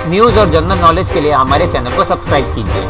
News और general knowledge के लिए हमारे चैनल को सब्सक्राइब कीजिए।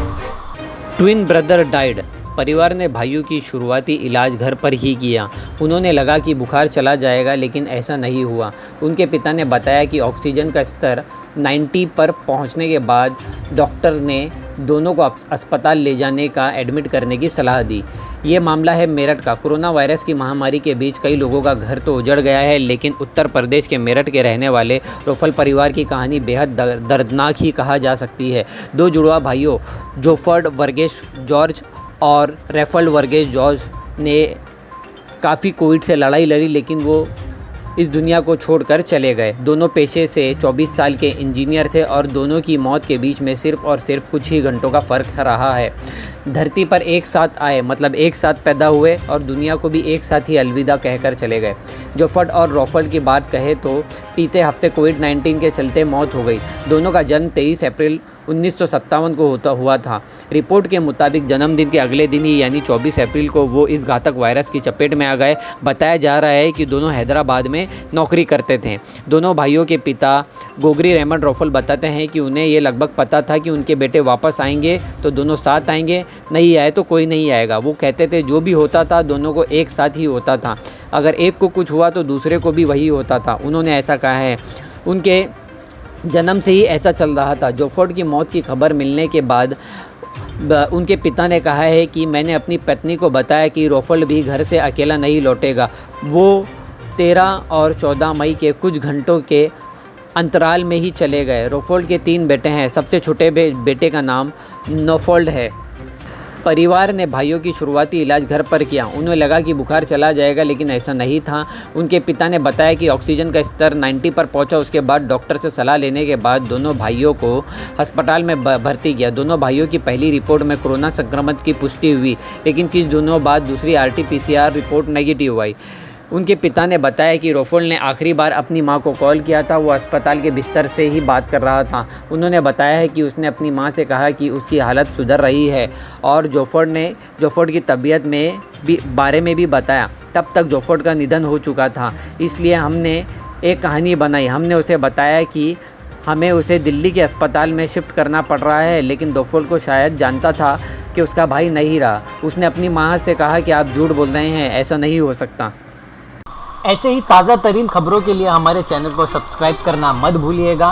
Twin brother died. परिवार ने भाइयों की शुरुआती इलाज घर पर ही किया। उन्होंने लगा कि बुखार चला जाएगा, लेकिन ऐसा नहीं हुआ। उनके पिता ने बताया कि ऑक्सीजन का स्तर 90 पर पहुंचने के बाद डॉक्टर ने दोनों को अस्पताल ले जाने का एडमिट करने की सलाह दी। ये मामला है मेरठ का। कोरोना वायरस की महामारी के बीच कई लोगों का घर तो उजड़ गया है, लेकिन उत्तर प्रदेश के मेरठ के रहने वाले रोफल परिवार की कहानी बेहद दर्दनाक ही कहा जा सकती है। दो जुड़वा भाइयों जोफर्ड वर्गेस जॉर्ज और रेफल्ड वर्गेस जॉर्ज ने काफ़ी कोविड से लड़ाई लड़ी, लेकिन वो इस दुनिया को छोड़कर चले गए। दोनों पेशे से 24 साल के इंजीनियर थे और दोनों की मौत के बीच में सिर्फ और सिर्फ कुछ ही घंटों का फ़र्क रहा है। धरती पर एक साथ आए, मतलब एक साथ पैदा हुए और दुनिया को भी एक साथ ही अलविदा कहकर चले गए। जोफर्ड और रोफल्ड की बात कहें तो बीते हफ्ते कोविड-19 के चलते मौत हो गई। दोनों का जन्म 23 अप्रैल 1957 को हुआ था। रिपोर्ट के मुताबिक जन्मदिन के अगले दिन ही यानी 24 अप्रैल को वो इस घातक वायरस की चपेट में आ गए। बताया जा रहा है कि दोनों हैदराबाद में नौकरी करते थे। दोनों भाइयों के पिता गोगरी रेमंड रोफल बताते हैं कि उन्हें ये लगभग पता था कि उनके बेटे वापस आएंगे तो दोनों साथ आएंगे, नहीं आए तो कोई नहीं आएगा। वो कहते थे जो भी होता था दोनों को एक साथ ही होता था, अगर एक को कुछ हुआ तो दूसरे को भी वही होता था। उन्होंने ऐसा कहा है। उनके जन्म से ही ऐसा चल रहा था। जोफर्ड की मौत की खबर मिलने के बाद उनके पिता ने कहा है कि मैंने अपनी पत्नी को बताया कि रोफल्ड भी घर से अकेला नहीं लौटेगा। वो 13 और 14 मई के कुछ घंटों के अंतराल में ही चले गए। रोफल्ड के 3 बेटे हैं। सबसे छोटे बेटे का नाम नोफोल्ड है। परिवार ने भाइयों की शुरुआती इलाज घर पर किया। उन्हें लगा कि बुखार चला जाएगा, लेकिन ऐसा नहीं था। उनके पिता ने बताया कि ऑक्सीजन का स्तर 90 पर पहुंचा। उसके बाद डॉक्टर से सलाह लेने के बाद दोनों भाइयों को अस्पताल में भर्ती किया। दोनों भाइयों की पहली रिपोर्ट में कोरोना संक्रमण की पुष्टि हुई, लेकिन कुछ दिनों बाद दूसरी RT-PCR रिपोर्ट नेगेटिव आई। उनके पिता ने बताया कि रोफल्ड ने आखिरी बार अपनी मां को कॉल किया था। वो अस्पताल के बिस्तर से ही बात कर रहा था। उन्होंने बताया है कि उसने अपनी मां से कहा कि उसकी हालत सुधर रही है और जोफर्ड की तबीयत में भी बारे में भी बताया। तब तक जोफर्ड का निधन हो चुका था, इसलिए हमने एक कहानी बनाई। हमने उसे बताया कि हमें उसे दिल्ली के अस्पताल में शिफ्ट करना पड़ रहा है, लेकिन जोफर्ड को शायद जानता था कि उसका भाई नहीं रहा। उसने अपनी माँ से कहा कि आप झूठ बोल रहे हैं, ऐसा नहीं हो सकता। ऐसे ही ताज़ा तरीन खबरों के लिए हमारे चैनल को सब्सक्राइब करना मत भूलिएगा।